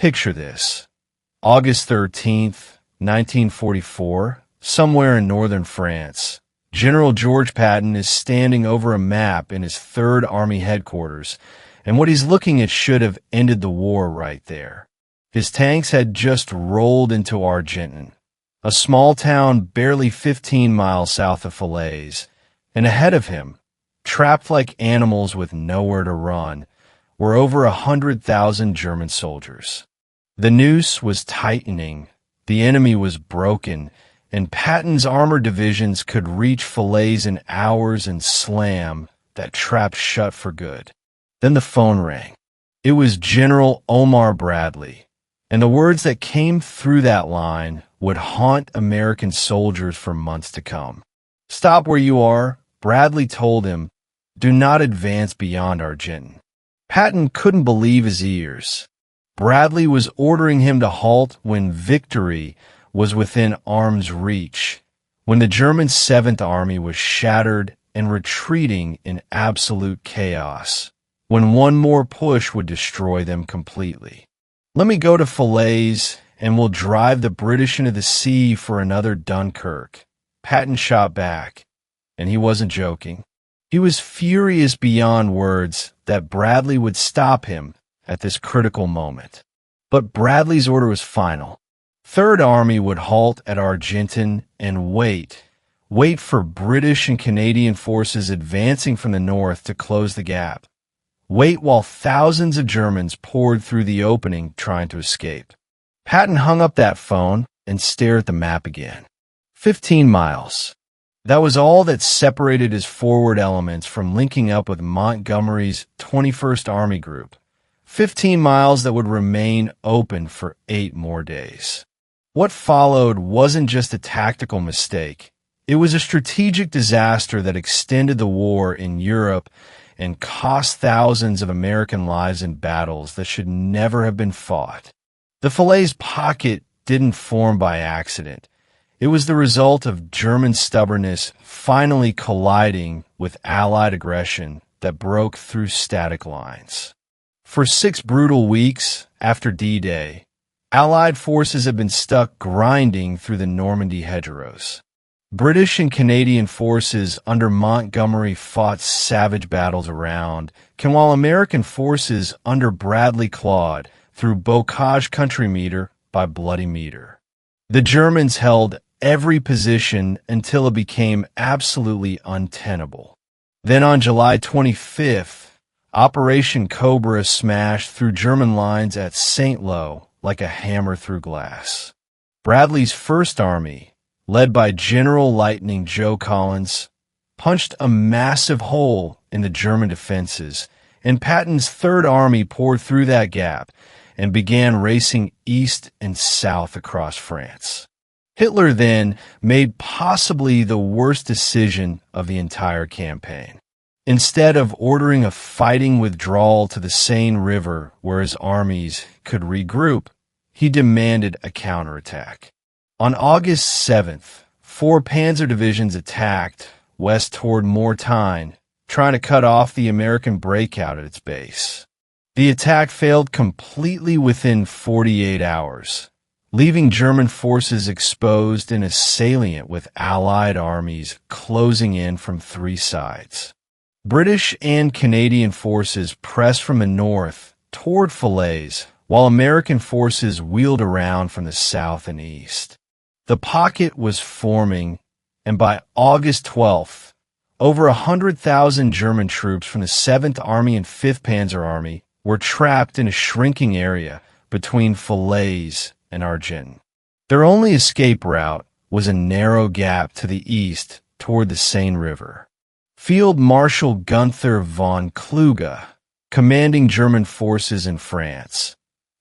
Picture this. August 13th, 1944, somewhere in northern France. General George Patton is standing over a map in his 3rd Army headquarters, and what he's looking at should have ended the war right there. His tanks had just rolled into Argentan, a small town barely 15 miles south of Falaise, and ahead of him, trapped like animals with nowhere to run, were over 100,000 German soldiers. The noose was tightening, the enemy was broken, and Patton's armored divisions could reach Falaise in hours and slam that trap shut for good. Then the phone rang. It was General Omar Bradley, and the words that came through that line would haunt American soldiers for months to come. "Stop where you are," Bradley told him. "Do not advance beyond Argentan." Patton couldn't believe his ears. Bradley was ordering him to halt when victory was within arm's reach, when the German 7th Army was shattered and retreating in absolute chaos, when one more push would destroy them completely. "Let me go to Falaise, and we'll drive the British into the sea for another Dunkirk," Patton shot back, and he wasn't joking. He was furious beyond words that Bradley would stop him at this critical moment. But Bradley's order was final. 3rd Army would halt at Argentan and wait for British and Canadian forces advancing from the north to close the gap. Wait while thousands of Germans poured through the opening trying to escape. Patton hung up that phone and stared at the map again. 15 miles. That was all that separated his forward elements from linking up with Montgomery's 21st Army Group. 15 miles that would remain open for 8 more days. What followed wasn't just a tactical mistake. It was a strategic disaster that extended the war in Europe and cost thousands of American lives in battles that should never have been fought. The Falaise pocket didn't form by accident. It was the result of German stubbornness finally colliding with Allied aggression that broke through static lines. For 6 brutal weeks after D-Day, Allied forces had been stuck grinding through the Normandy hedgerows. British and Canadian forces under Montgomery fought savage battles around, while American forces under Bradley clawed through Bocage country meter by bloody meter. The Germans held every position until it became absolutely untenable. Then on July 25th, Operation Cobra smashed through German lines at St. Lo like a hammer through glass. Bradley's 1st Army, led by General Lightning Joe Collins, punched a massive hole in the German defenses, and Patton's 3rd Army poured through that gap and began racing east and south across France. Hitler then made possibly the worst decision of the entire campaign. Instead of ordering a fighting withdrawal to the Seine River where his armies could regroup, he demanded a counterattack. On August 7th, 4 panzer divisions attacked west toward Mortagne, trying to cut off the American breakout at its base. The attack failed completely within 48 hours. Leaving German forces exposed in a salient with Allied armies closing in from 3 sides. British and Canadian forces pressed from the north toward Falaise, while American forces wheeled around from the south and east. The pocket was forming, and by August 12th, over 100,000 German troops from the 7th Army and 5th Panzer Army were trapped in a shrinking area between Falaise and Argentan. Their only escape route was a narrow gap to the east toward the Seine River. Field Marshal Gunther von Kluge, commanding German forces in France,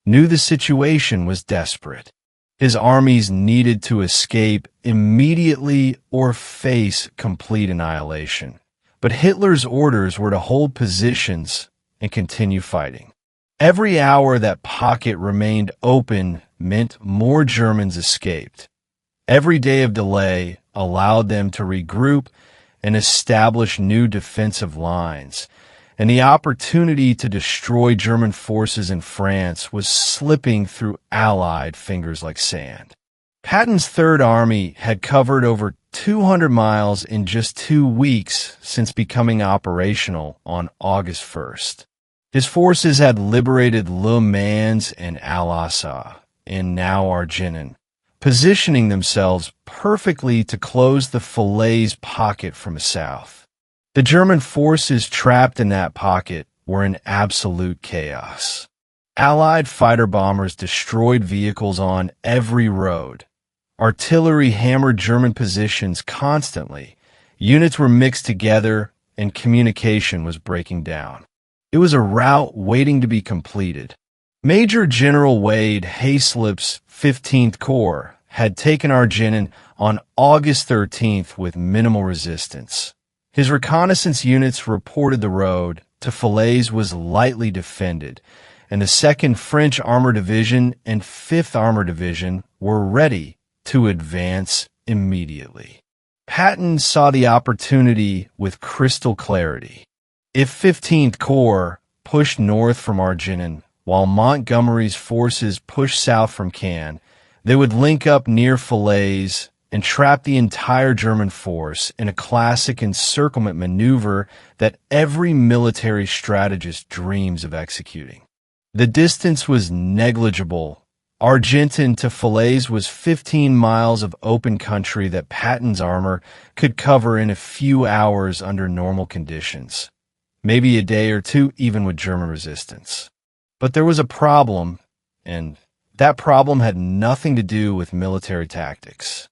knew the situation was desperate. His armies needed to escape immediately or face complete annihilation. But Hitler's orders were to hold positions and continue fighting. Every hour that pocket remained open meant more Germans escaped. Every day of delay allowed them to regroup and establish new defensive lines. and the opportunity to destroy German forces in France was slipping through Allied fingers like sand. Patton's Third Army had covered over 200 miles in just 2 weeks since becoming operational on August 1st. His forces had liberated Le Mans and Al-Assa, and now Argentan, positioning themselves perfectly to close the Falaise pocket from the south. The German forces trapped in that pocket were in absolute chaos. Allied fighter bombers destroyed vehicles on every road. Artillery hammered German positions constantly. Units were mixed together, and communication was breaking down. It was a rout waiting to be completed. Major General Wade Hayslip's 15th Corps had taken Argentan on August 13th with minimal resistance. His reconnaissance units reported the road to Falaise was lightly defended, and the 2nd French Armored Division and 5th Armored Division were ready to advance immediately. Patton saw the opportunity with crystal clarity. If 15th Corps pushed north from Argentan, while Montgomery's forces pushed south from Caen, they would link up near Falaise and trap the entire German force in a classic encirclement maneuver that every military strategist dreams of executing. The distance was negligible. Argentan to Falaise was 15 miles of open country that Patton's armor could cover in a few hours under normal conditions. Maybe a day or two even with German resistance. But there was a problem, and that problem had nothing to do with military tactics.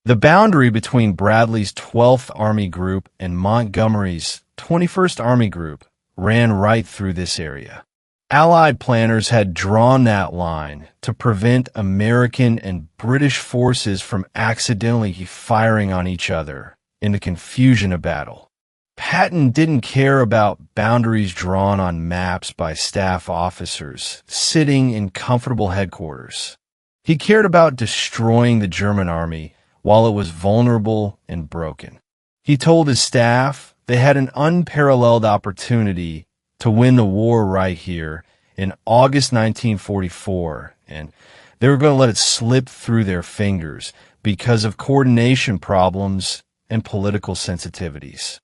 The boundary between Bradley's 12th Army Group and Montgomery's 21st Army Group ran right through this area. Allied planners had drawn that line to prevent American and British forces from accidentally firing on each other in the confusion of battle. Patton didn't care about boundaries drawn on maps by staff officers sitting in comfortable headquarters. He cared about destroying the German army while it was vulnerable and broken. He told his staff they had an unparalleled opportunity to win the war right here in August 1944, and they were going to let it slip through their fingers because of coordination problems and political sensitivities.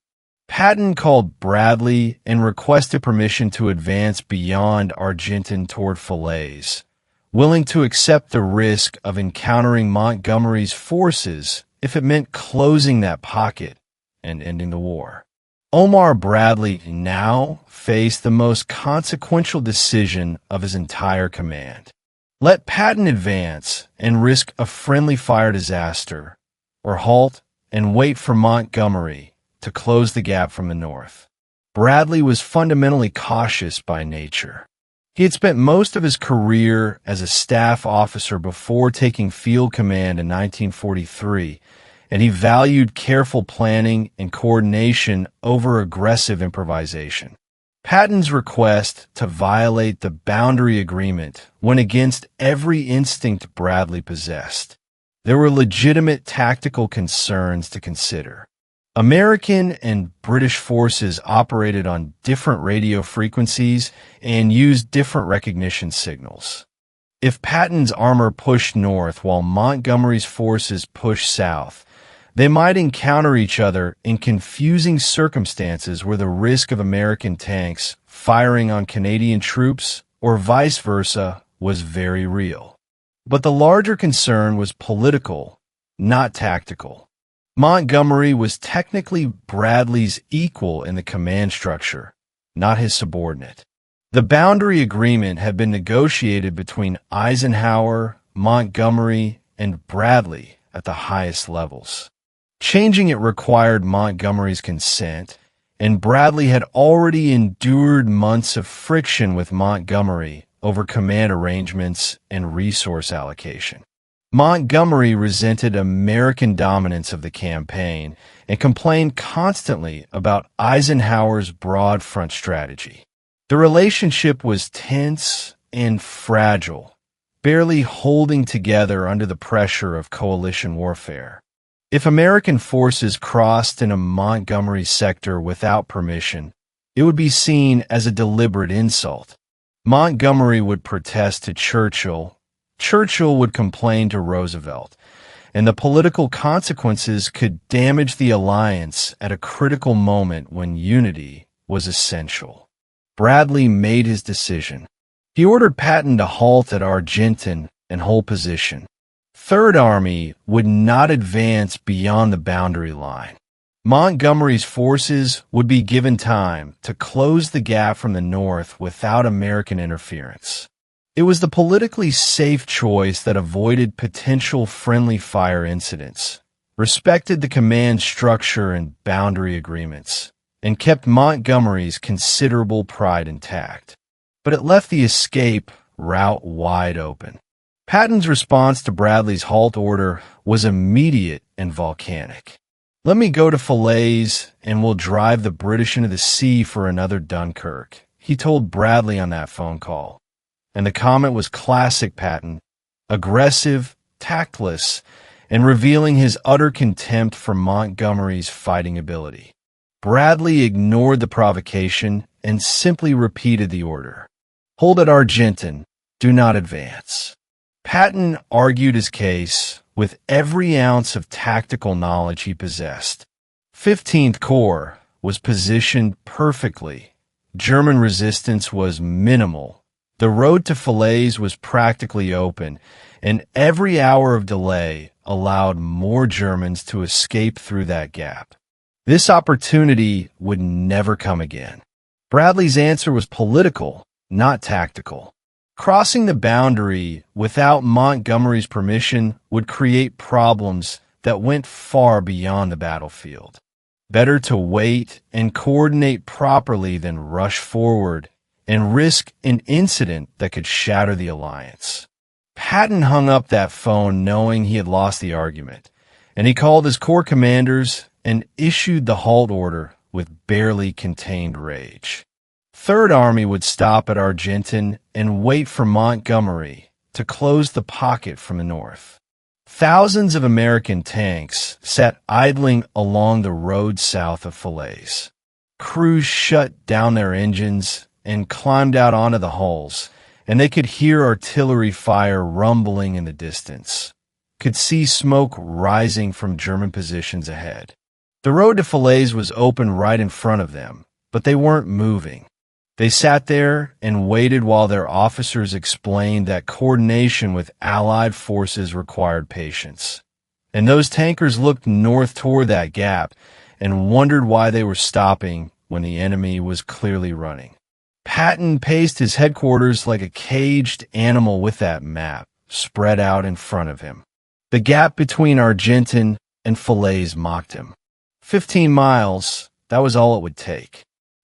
Patton called Bradley and requested permission to advance beyond Argentan toward Falaise, willing to accept the risk of encountering Montgomery's forces if it meant closing that pocket and ending the war. Omar Bradley now faced the most consequential decision of his entire command. Let Patton advance and risk a friendly fire disaster, or halt and wait for Montgomery to close the gap from the north. Bradley was fundamentally cautious by nature. He had spent most of his career as a staff officer before taking field command in 1943, and he valued careful planning and coordination over aggressive improvisation. Patton's request to violate the boundary agreement went against every instinct Bradley possessed. There were legitimate tactical concerns to consider. American and British forces operated on different radio frequencies and used different recognition signals. If Patton's armor pushed north while Montgomery's forces pushed south, they might encounter each other in confusing circumstances where the risk of American tanks firing on Canadian troops or vice versa was very real. But the larger concern was political, not tactical. Montgomery was technically Bradley's equal in the command structure, not his subordinate. The boundary agreement had been negotiated between Eisenhower, Montgomery, and Bradley at the highest levels. Changing it required Montgomery's consent, and Bradley had already endured months of friction with Montgomery over command arrangements and resource allocation. Montgomery resented American dominance of the campaign and complained constantly about Eisenhower's broad front strategy. The relationship was tense and fragile, barely holding together under the pressure of coalition warfare. If American forces crossed into Montgomery's sector without permission, it would be seen as a deliberate insult. Montgomery would protest to Churchill. Churchill would complain to Roosevelt, and the political consequences could damage the alliance at a critical moment when unity was essential. Bradley made his decision. He ordered Patton to halt at Argentan and hold position. Third Army would not advance beyond the boundary line. Montgomery's forces would be given time to close the gap from the north without American interference. It was the politically safe choice that avoided potential friendly fire incidents, respected the command structure and boundary agreements, and kept Montgomery's considerable pride intact. But it left the escape route wide open. Patton's response to Bradley's halt order was immediate and volcanic. "Let me go to Falaise, and we'll drive the British into the sea for another Dunkirk," he told Bradley on that phone call. And the comment was classic Patton, aggressive, tactless, and revealing his utter contempt for Montgomery's fighting ability. Bradley ignored the provocation and simply repeated the order. "Hold at Argentan, do not advance." Patton argued his case with every ounce of tactical knowledge he possessed. 15th Corps was positioned perfectly. German resistance was minimal. The road to Falaise was practically open, and every hour of delay allowed more Germans to escape through that gap. This opportunity would never come again. Bradley's answer was political, not tactical. Crossing the boundary without Montgomery's permission would create problems that went far beyond the battlefield. Better to wait and coordinate properly than rush forward and risk an incident that could shatter the alliance. Patton hung up that phone knowing he had lost the argument, and he called his corps commanders and issued the halt order with barely contained rage. Third Army would stop at Argentan and wait for Montgomery to close the pocket from the north. Thousands of American tanks sat idling along the road south of Falaise. Crews shut down their engines and climbed out onto the hulls, and they could hear artillery fire rumbling in the distance, could see smoke rising from German positions ahead. The road to Falaise was open right in front of them, but they weren't moving. They sat there and waited while their officers explained that coordination with Allied forces required patience. And those tankers looked north toward that gap and wondered why they were stopping when the enemy was clearly running. Patton paced his headquarters like a caged animal with that map spread out in front of him. The gap between Argentan and Falaise mocked him. 15 miles, that was all it would take.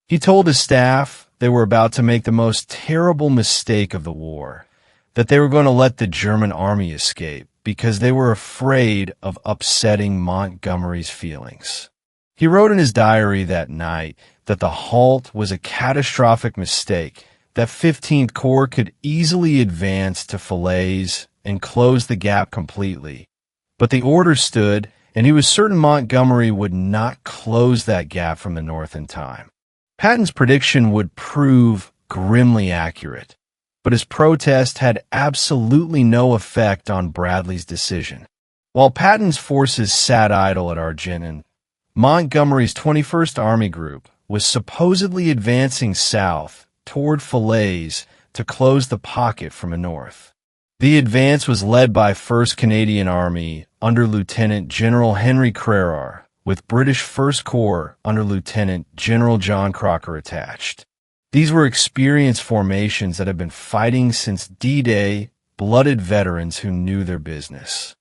He told his staff they were about to make the most terrible mistake of the war, that they were going to let the German army escape because they were afraid of upsetting Montgomery's feelings. He wrote in his diary that night that the halt was a catastrophic mistake, that 15th Corps could easily advance to Falaise and close the gap completely. But the order stood, and he was certain Montgomery would not close that gap from the north in time. Patton's prediction would prove grimly accurate, but his protest had absolutely no effect on Bradley's decision. While Patton's forces sat idle at Argentan, Montgomery's 21st Army Group was supposedly advancing south toward Falaise to close the pocket from the north. The advance was led by 1st Canadian Army under Lieutenant General Henry Crerar, with British 1st Corps under Lieutenant General John Crocker attached. These were experienced formations that had been fighting since D-Day, blooded veterans who knew their business.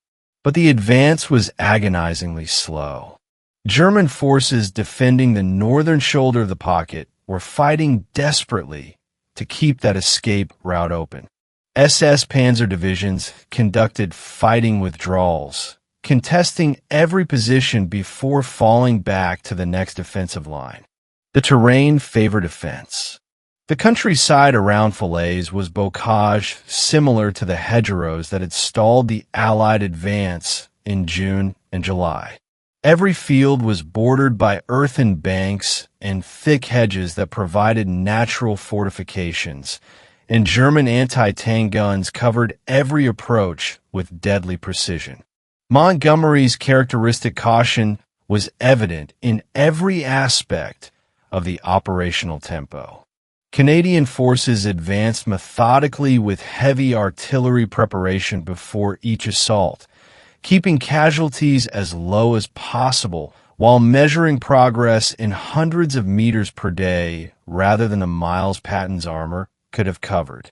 But the advance was agonizingly slow. German forces defending the northern shoulder of the pocket were fighting desperately to keep that escape route open. SS Panzer divisions conducted fighting withdrawals, contesting every position before falling back to the next defensive line. The terrain favored defense. The countryside around Falaise was bocage similar to the hedgerows that had stalled the Allied advance in June and July. Every field was bordered by earthen banks and thick hedges that provided natural fortifications, and German anti-tank guns covered every approach with deadly precision. Montgomery's characteristic caution was evident in every aspect of the operational tempo. Canadian forces advanced methodically with heavy artillery preparation before each assault, keeping casualties as low as possible while measuring progress in hundreds of meters per day rather than the miles Patton's armor could have covered.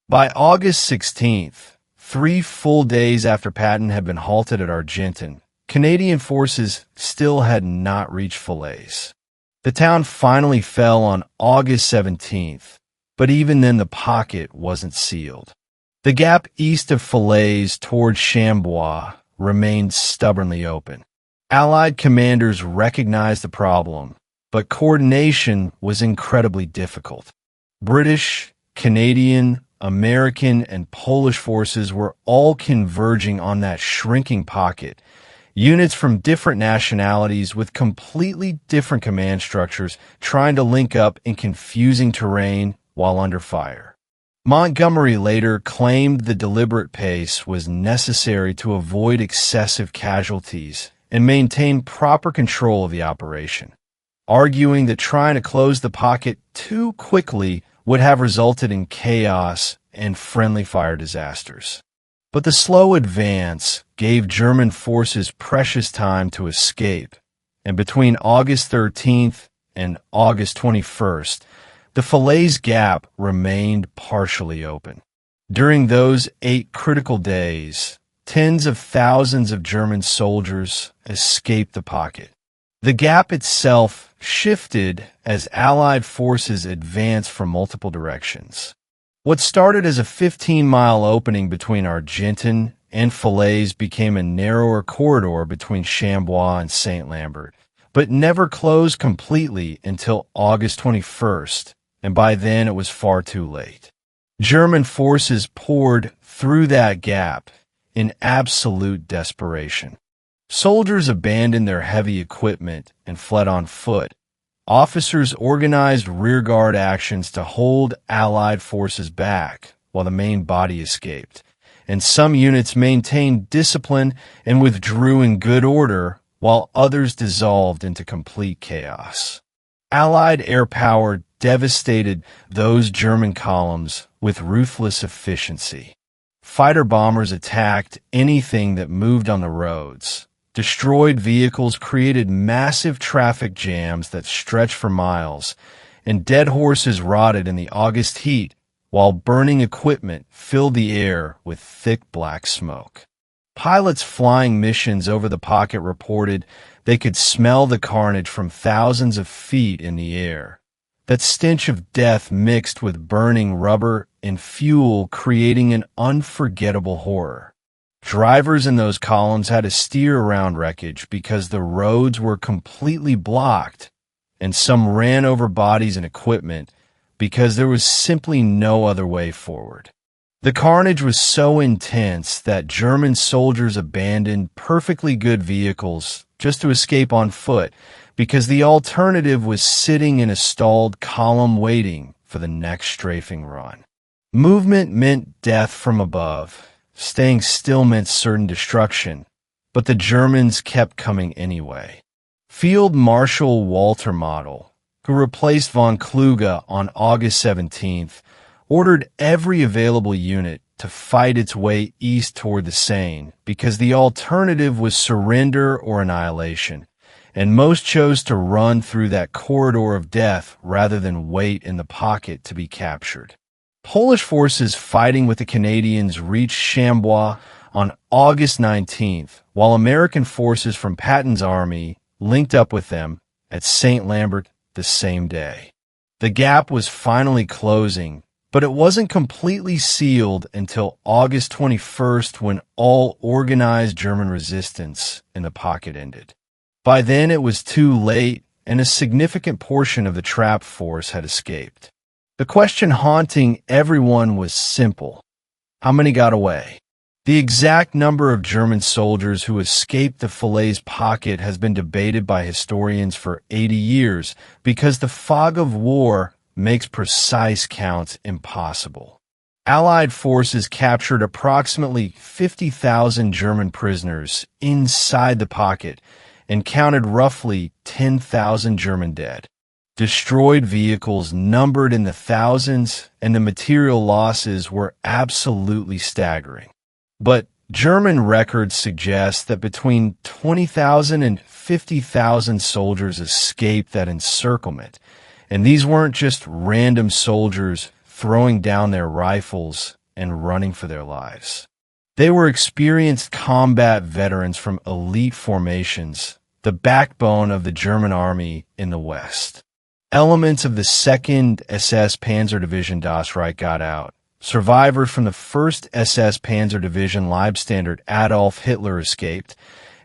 By August 16th, 3 full days after Patton had been halted at Argentan, Canadian forces still had not reached Falaise. The town finally fell on August 17th, but even then the pocket wasn't sealed. The gap east of Falaise toward Chambois remained stubbornly open. Allied commanders recognized the problem, but coordination was incredibly difficult. British, Canadian, American, and Polish forces were all converging on that shrinking pocket. Units from different nationalities with completely different command structures trying to link up in confusing terrain while under fire. Montgomery later claimed the deliberate pace was necessary to avoid excessive casualties and maintain proper control of the operation, arguing that trying to close the pocket too quickly would have resulted in chaos and friendly fire disasters. But the slow advance gave German forces precious time to escape, and between August 13th and August 21st, the Falaise Gap remained partially open. During those 8 critical days, tens of thousands of German soldiers escaped the pocket. The gap itself shifted as Allied forces advanced from multiple directions. What started as a 15-mile opening between Argentan and Falaise became a narrower corridor between Chambois and St. Lambert, but never closed completely until August 21st, and by then it was far too late. German forces poured through that gap in absolute desperation. Soldiers abandoned their heavy equipment and fled on foot. Officers organized rearguard actions to hold Allied forces back while the main body escaped, and some units maintained discipline and withdrew in good order while others dissolved into complete chaos. Allied air power devastated those German columns with ruthless efficiency. Fighter bombers attacked anything that moved on the roads. Destroyed vehicles created massive traffic jams that stretched for miles, and dead horses rotted in the August heat, while burning equipment filled the air with thick black smoke. Pilots flying missions over the pocket reported they could smell the carnage from thousands of feet in the air. That stench of death mixed with burning rubber and fuel, creating an unforgettable horror. Drivers in those columns had to steer around wreckage because the roads were completely blocked, and some ran over bodies and equipment because there was simply no other way forward. The carnage was so intense that German soldiers abandoned perfectly good vehicles just to escape on foot because the alternative was sitting in a stalled column waiting for the next strafing run. Movement meant death from above. Staying still meant certain destruction, but the Germans kept coming anyway. Field Marshal Walter Model, who replaced von Kluge on August 17th, ordered every available unit to fight its way east toward the Seine because the alternative was surrender or annihilation, and most chose to run through that corridor of death rather than wait in the pocket to be captured. Polish forces fighting with the Canadians reached Chambois on August 19th, while American forces from Patton's army linked up with them at St. Lambert the same day. The gap was finally closing, but it wasn't completely sealed until August 21st when all organized German resistance in the pocket ended. By then it was too late, and a significant portion of the trap force had escaped. The question haunting everyone was simple. How many got away? The exact number of German soldiers who escaped the Falaise pocket has been debated by historians for 80 years because the fog of war makes precise counts impossible. Allied forces captured approximately 50,000 German prisoners inside the pocket and counted roughly 10,000 German dead. Destroyed vehicles numbered in the thousands, and the material losses were absolutely staggering. But German records suggest that between 20,000 and 50,000 soldiers escaped that encirclement, and these weren't just random soldiers throwing down their rifles and running for their lives. They were experienced combat veterans from elite formations, the backbone of the German army in the West. Elements of the 2nd SS Panzer Division Das Reich got out. Survivors from the 1st SS Panzer Division Leibstandard Adolf Hitler escaped,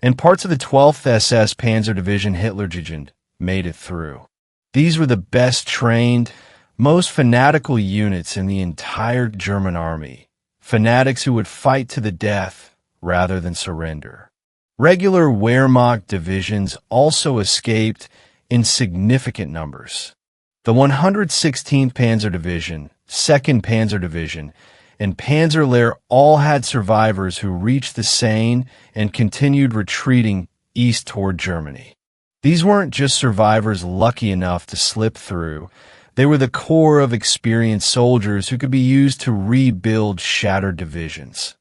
and parts of the 12th SS Panzer Division Hitlerjugend made it through. These were the best trained, most fanatical units in the entire German army, fanatics who would fight to the death rather than surrender. Regular Wehrmacht divisions also escaped in significant numbers. The 116th Panzer Division, 2nd Panzer Division, and Panzerlehr all had survivors who reached the Seine and continued retreating east toward Germany. These weren't just survivors lucky enough to slip through. They were the core of experienced soldiers who could be used to rebuild shattered divisions.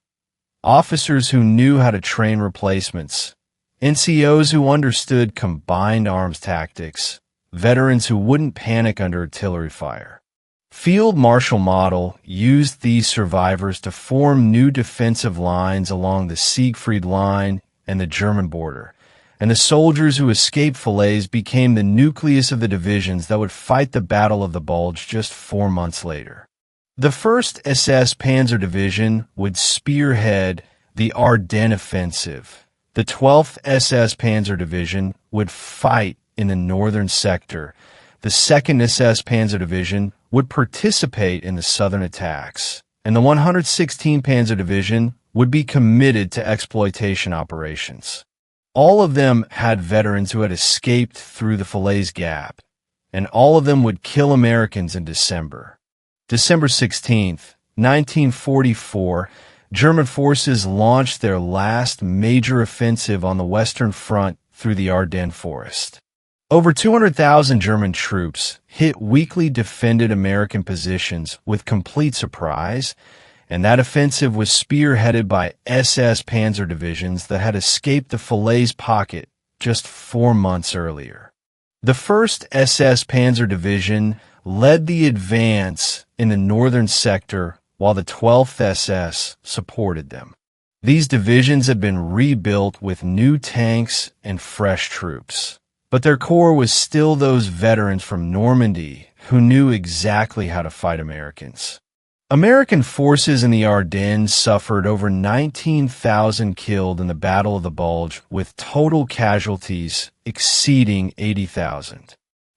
Officers who knew how to train replacements, NCOs who understood combined arms tactics, veterans who wouldn't panic under artillery fire. Field Marshal Model used these survivors to form new defensive lines along the Siegfried Line and the German border, and the soldiers who escaped Falaise became the nucleus of the divisions that would fight the Battle of the Bulge just 4 months later. The 1st SS Panzer Division would spearhead the Ardennes offensive. The 12th SS Panzer Division would fight in the northern sector. The 2nd SS Panzer Division would participate in the southern attacks, and the 116th Panzer Division would be committed to exploitation operations. All of them had veterans who had escaped through the Falaise Gap, and all of them would kill Americans in December. December 16th, 1944, German forces launched their last major offensive on the Western Front through the Ardennes forest. Over 200,000 German troops hit weakly defended American positions with complete surprise, and that offensive was spearheaded by SS Panzer divisions that had escaped the Falaise pocket just 4 months earlier. The 1st SS Panzer Division led the advance in the northern sector while the 12th SS supported them. These divisions had been rebuilt with new tanks and fresh troops, but their core was still those veterans from Normandy who knew exactly how to fight Americans. American forces in the Ardennes suffered over 19,000 killed in the Battle of the Bulge, with total casualties exceeding 80,000.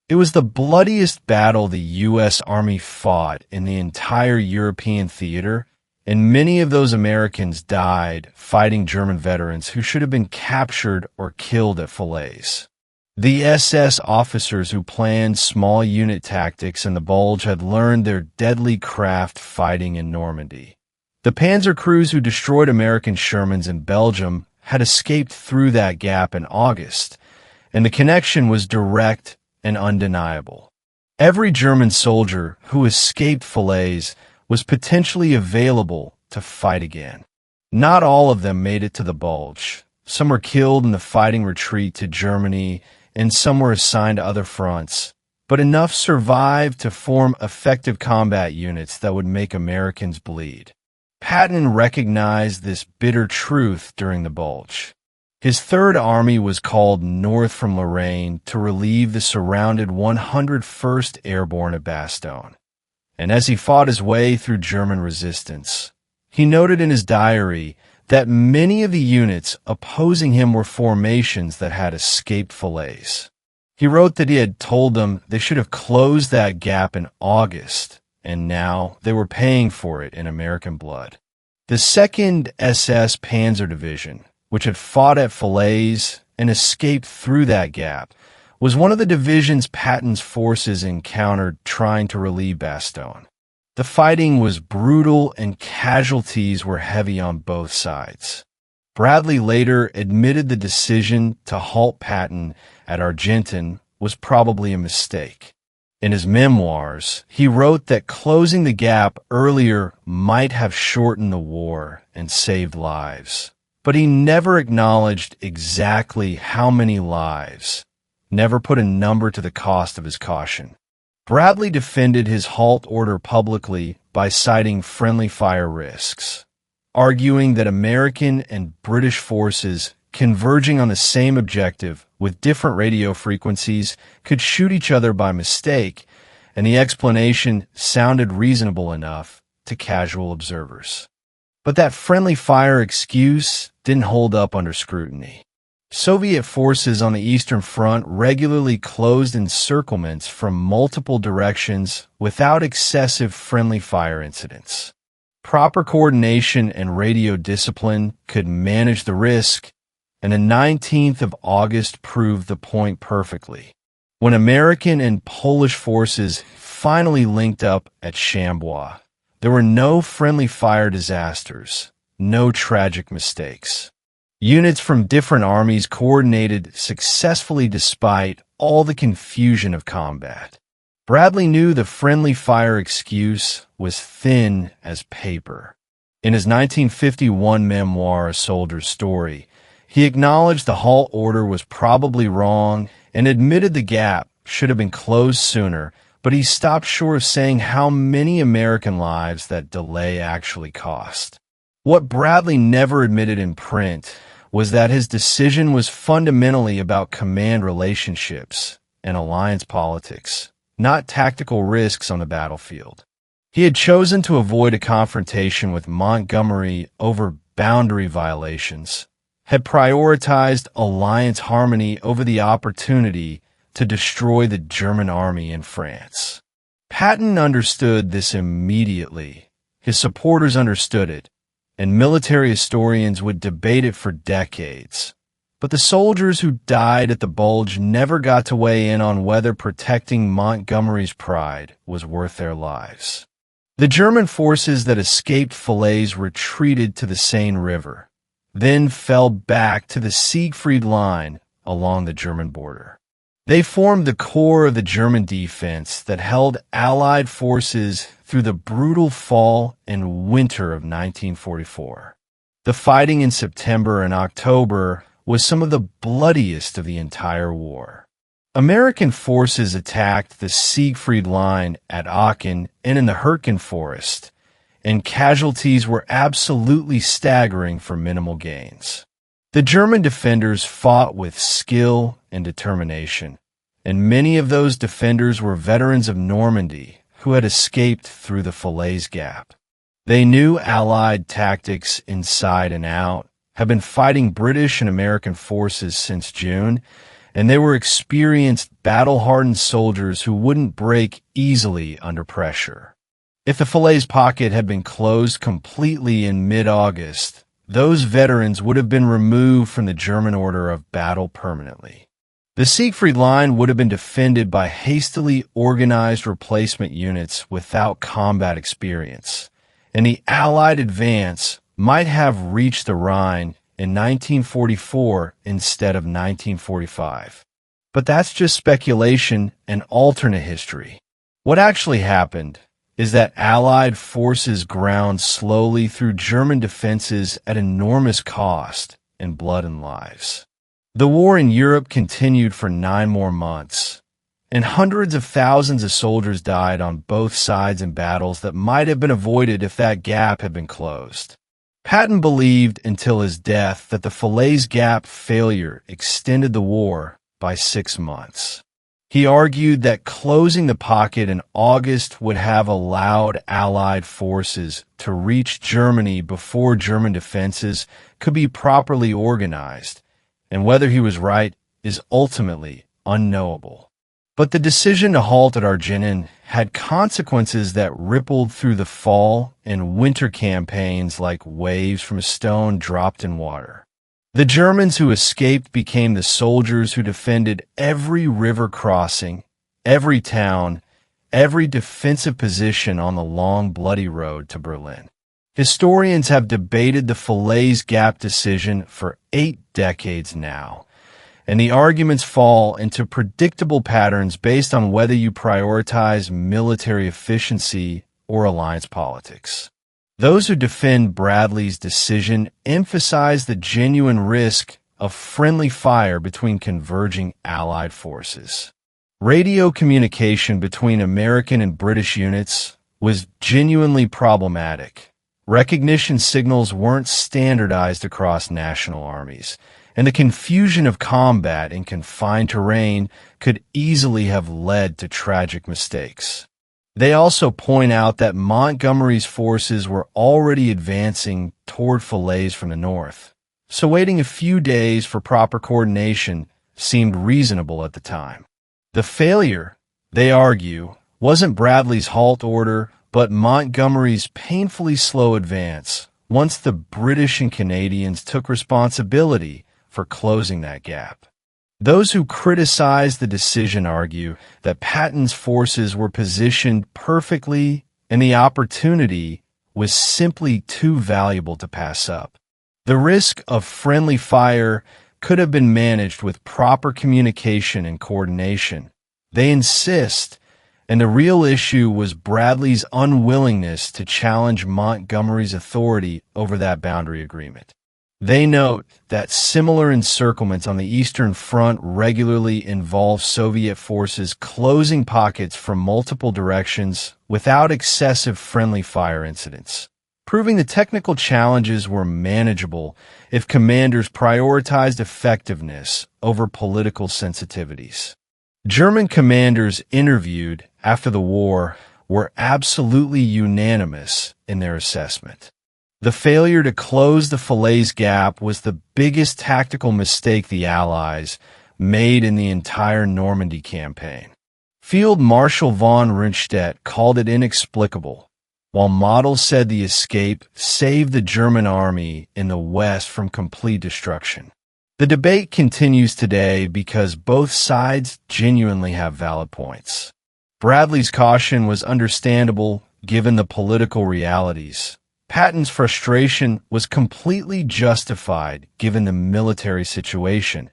It was the bloodiest battle the U.S. Army fought in the entire European theater, and many of those Americans died fighting German veterans who should have been captured or killed at Falaise. The SS officers who planned small unit tactics in the Bulge had learned their deadly craft fighting in Normandy. The panzer crews who destroyed American Shermans in Belgium had escaped through that gap in August, and the connection was direct and undeniable. Every German soldier who escaped Falaise was potentially available to fight again. Not all of them made it to the Bulge. Some were killed in the fighting retreat to Germany, and some were assigned to other fronts, but enough survived to form effective combat units that would make Americans bleed. Patton recognized this bitter truth during the Bulge. His Third Army was called north from Lorraine to relieve the surrounded 101st Airborne at Bastogne. And as he fought his way through German resistance, he noted in his diary that many of the units opposing him were formations that had escaped Falaise. He wrote that he had told them they should have closed that gap in August, and now they were paying for it in American blood. The 2nd SS Panzer Division, which had fought at Falaise and escaped through that gap, was one of the divisions Patton's forces encountered trying to relieve Bastogne. The fighting was brutal and casualties were heavy on both sides. Bradley later admitted the decision to halt Patton at Argentan was probably a mistake. In his memoirs, he wrote that closing the gap earlier might have shortened the war and saved lives. But he never acknowledged exactly how many lives, never put a number to the cost of his caution. Bradley defended his halt order publicly by citing friendly fire risks, arguing that American and British forces converging on the same objective with different radio frequencies could shoot each other by mistake, and the explanation sounded reasonable enough to casual observers. But that friendly fire excuse didn't hold up under scrutiny. Soviet forces on the Eastern Front regularly closed encirclements from multiple directions without excessive friendly fire incidents. Proper coordination and radio discipline could manage the risk, and the 19th of August proved the point perfectly. When American and Polish forces finally linked up at Chambois, there were no friendly fire disasters, no tragic mistakes. Units from different armies coordinated successfully despite all the confusion of combat. Bradley knew the friendly fire excuse was thin as paper. In his 1951 memoir, A Soldier's Story, he acknowledged the halt order was probably wrong and admitted the gap should have been closed sooner, but he stopped short of saying how many American lives that delay actually cost. What Bradley never admitted in print was that his decision was fundamentally about command relationships and alliance politics, not tactical risks on the battlefield. He had chosen to avoid a confrontation with Montgomery over boundary violations, had prioritized alliance harmony over the opportunity to destroy the German army in France. Patton understood this immediately. His supporters understood it, and military historians would debate it for decades. But the soldiers who died at the Bulge never got to weigh in on whether protecting Montgomery's pride was worth their lives. The German forces that escaped Falaise retreated to the Seine River, then fell back to the Siegfried Line along the German border. They formed the core of the German defense that held Allied forces through the brutal fall and winter of 1944. The fighting in September and October was some of the bloodiest of the entire war. American forces attacked the Siegfried Line at Aachen and in the Hürtgen Forest, and casualties were absolutely staggering for minimal gains. The German defenders fought with skill and determination, and many of those defenders were veterans of Normandy who had escaped through the Falaise Gap. They knew Allied tactics inside and out, had been fighting British and American forces since June, and they were experienced, battle-hardened soldiers who wouldn't break easily under pressure. If the Falaise pocket had been closed completely in mid-August, those veterans would have been removed from the German order of battle permanently. The Siegfried Line would have been defended by hastily organized replacement units without combat experience, and the Allied advance might have reached the Rhine in 1944 instead of 1945. But that's just speculation and alternate history. What actually happened is that Allied forces ground slowly through German defenses at enormous cost in blood and lives. The war in Europe continued for 9 more months, and hundreds of thousands of soldiers died on both sides in battles that might have been avoided if that gap had been closed. Patton believed until his death that the Falaise Gap failure extended the war by 6 months. He argued that closing the pocket in August would have allowed Allied forces to reach Germany before German defenses could be properly organized, and whether he was right is ultimately unknowable. But the decision to halt at Argentan had consequences that rippled through the fall and winter campaigns like waves from a stone dropped in water. The Germans who escaped became the soldiers who defended every river crossing, every town, every defensive position on the long, bloody road to Berlin. Historians have debated the Falaise Gap decision for 8 decades now, and the arguments fall into predictable patterns based on whether you prioritize military efficiency or alliance politics. Those who defend Bradley's decision emphasize the genuine risk of friendly fire between converging Allied forces. Radio communication between American and British units was genuinely problematic. Recognition signals weren't standardized across national armies, and the confusion of combat in confined terrain could easily have led to tragic mistakes. They also point out that Montgomery's forces were already advancing toward Falaise from the north, so waiting a few days for proper coordination seemed reasonable at the time. The failure, they argue, wasn't Bradley's halt order, but Montgomery's painfully slow advance once the British and Canadians took responsibility for closing that gap. Those who criticize the decision argue that Patton's forces were positioned perfectly and the opportunity was simply too valuable to pass up. The risk of friendly fire could have been managed with proper communication and coordination. They insist, and the real issue was Bradley's unwillingness to challenge Montgomery's authority over that boundary agreement. They note that similar encirclements on the Eastern Front regularly involve Soviet forces closing pockets from multiple directions without excessive friendly fire incidents, proving the technical challenges were manageable if commanders prioritized effectiveness over political sensitivities. German commanders interviewed after the war were absolutely unanimous in their assessment. The failure to close the Falaise Gap was the biggest tactical mistake the Allies made in the entire Normandy campaign. Field Marshal von Rundstedt called it inexplicable, while Model said the escape saved the German army in the West from complete destruction. The debate continues today because both sides genuinely have valid points. Bradley's caution was understandable given the political realities. Patton's frustration was completely justified given the military situation,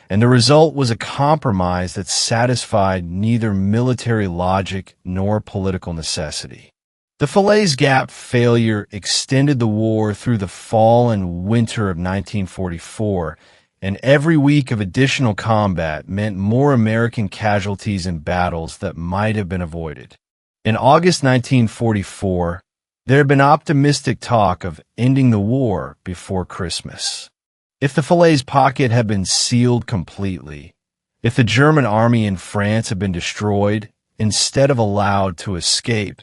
and the result was a compromise that satisfied neither military logic nor political necessity. The Falaise Gap failure extended the war through the fall and winter of 1944, and every week of additional combat meant more American casualties in battles that might have been avoided. In August 1944, there had been optimistic talk of ending the war before Christmas. If the Falaise pocket had been sealed completely, if the German army in France had been destroyed instead of allowed to escape,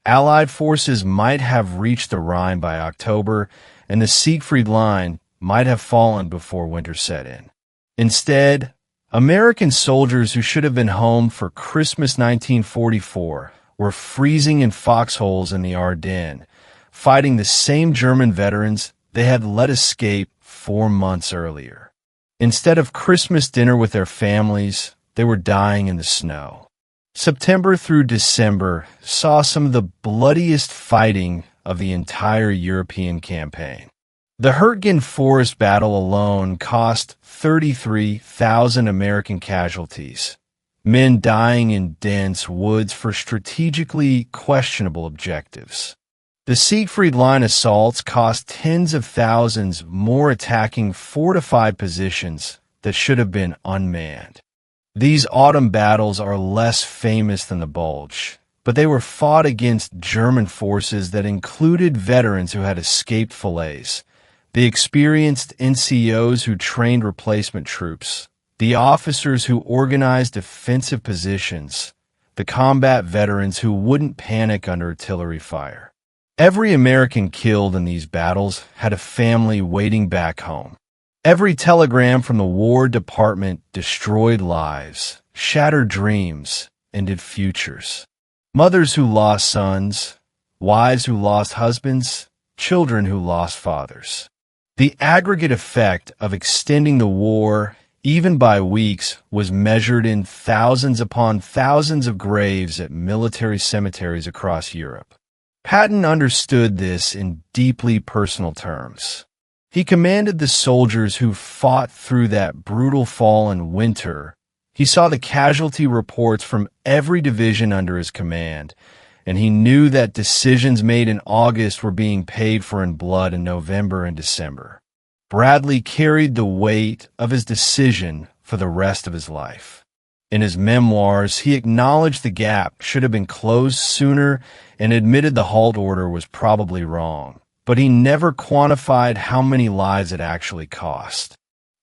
Allied forces might have reached the Rhine by October, and the Siegfried Line might have fallen before winter set in. Instead, American soldiers who should have been home for Christmas 1944 were freezing in foxholes in the Ardennes, fighting the same German veterans they had let escape 4 months earlier. Instead of Christmas dinner with their families, they were dying in the snow. September through December saw some of the bloodiest fighting of the entire European campaign. The Hurtgen Forest battle alone cost 33,000 American casualties, men dying in dense woods for strategically questionable objectives. The Siegfried Line assaults cost tens of thousands more attacking fortified positions that should have been unmanned. These autumn battles are less famous than the Bulge, but they were fought against German forces that included veterans who had escaped Falaise, the experienced NCOs who trained replacement troops, the officers who organized defensive positions, the combat veterans who wouldn't panic under artillery fire. Every American killed in these battles had a family waiting back home. Every telegram from the War Department destroyed lives, shattered dreams, ended futures. Mothers who lost sons, wives who lost husbands, children who lost fathers. The aggregate effect of extending the war, even by weeks, was measured in thousands upon thousands of graves at military cemeteries across Europe. Patton understood this in deeply personal terms. He commanded the soldiers who fought through that brutal fall and winter. He saw the casualty reports from every division under his command, and he knew that decisions made in August were being paid for in blood in November and December. Bradley carried the weight of his decision for the rest of his life. In his memoirs, he acknowledged the gap should have been closed sooner and admitted the halt order was probably wrong, but he never quantified how many lives it actually cost.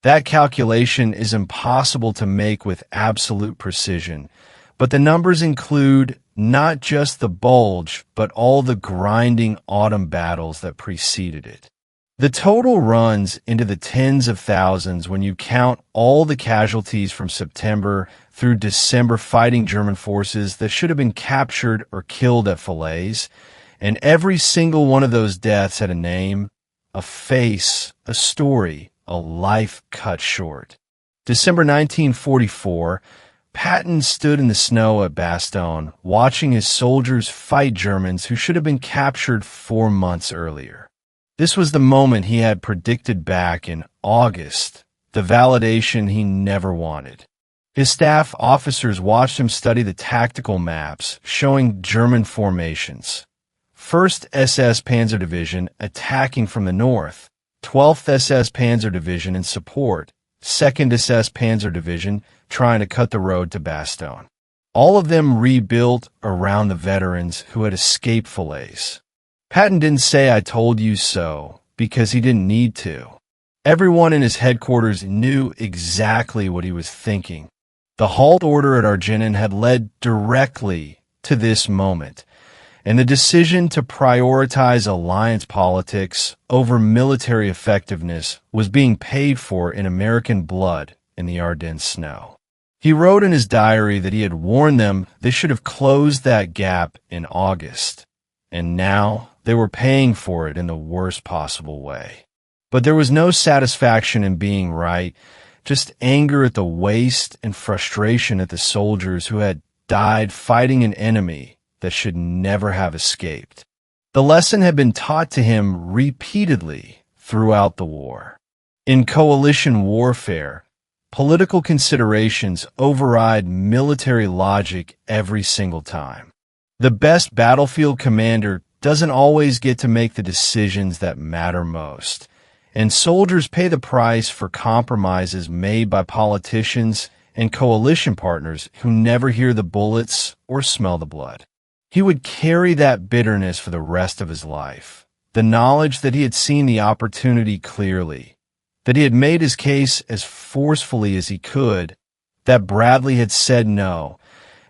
That calculation is impossible to make with absolute precision, but the numbers include not just the bulge, but all the grinding autumn battles that preceded it. The total runs into the tens of thousands when you count all the casualties from September through December fighting German forces that should have been captured or killed at Falaise, and every single one of those deaths had a name, a face, a story, a life cut short. December 1944, Patton stood in the snow at Bastogne, watching his soldiers fight Germans who should have been captured 4 months earlier. This was the moment he had predicted back in August, the validation he never wanted. His staff officers watched him study the tactical maps showing German formations. 1st SS Panzer Division attacking from the north, 12th SS Panzer Division in support, 2nd SS Panzer Division trying to cut the road to Bastogne. All of them rebuilt around the veterans who had escaped Falaise. Patton didn't say "I told you so" because he didn't need to. Everyone in his headquarters knew exactly what he was thinking. The halt order at Argentan had led directly to this moment, and the decision to prioritize alliance politics over military effectiveness was being paid for in American blood in the Ardennes snow. He wrote in his diary that he had warned them they should have closed that gap in August, and now they were paying for it in the worst possible way. But there was no satisfaction in being right, just anger at the waste and frustration at the soldiers who had died fighting an enemy that should never have escaped. The lesson had been taught to him repeatedly throughout the war. In coalition warfare, political considerations override military logic every single time. The best battlefield commander doesn't always get to make the decisions that matter most, and soldiers pay the price for compromises made by politicians and coalition partners who never hear the bullets or smell the blood. He would carry that bitterness for the rest of his life, the knowledge that he had seen the opportunity clearly, that he had made his case as forcefully as he could, that Bradley had said no,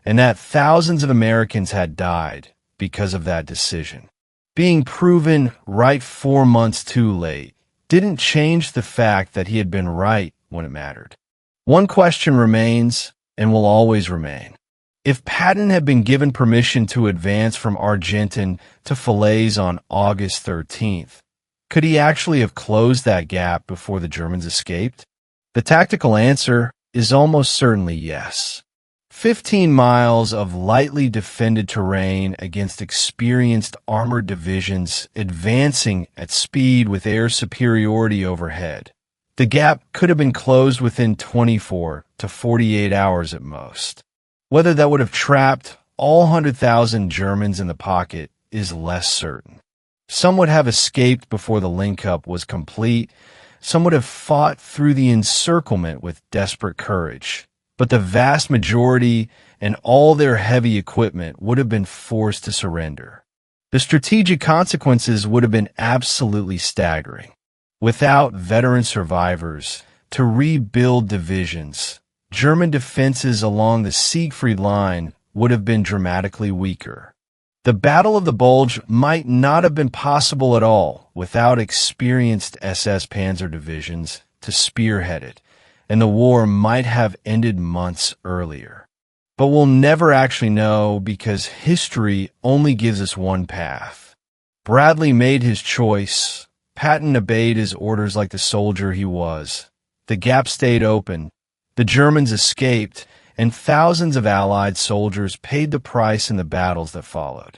and that thousands of Americans had died because of that decision. Being proven right 4 months too late didn't change the fact that he had been right when it mattered. One question remains and will always remain. If Patton had been given permission to advance from Argentan to Falaise on August 13th, could he actually have closed that gap before the Germans escaped? The tactical answer is almost certainly yes. 15 miles of lightly defended terrain against experienced armored divisions advancing at speed with air superiority overhead. The gap could have been closed within 24 to 48 hours at most. Whether that would have trapped all 100,000 Germans in the pocket is less certain. Some would have escaped before the link-up was complete. Some would have fought through the encirclement with desperate courage. But the vast majority and all their heavy equipment would have been forced to surrender. The strategic consequences would have been absolutely staggering. Without veteran survivors to rebuild divisions, German defenses along the Siegfried Line would have been dramatically weaker. The Battle of the Bulge might not have been possible at all without experienced SS Panzer divisions to spearhead it, and the war might have ended months earlier. But we'll never actually know because history only gives us one path. Bradley made his choice. Patton obeyed his orders like the soldier he was. The gap stayed open. The Germans escaped, and thousands of Allied soldiers paid the price in the battles that followed.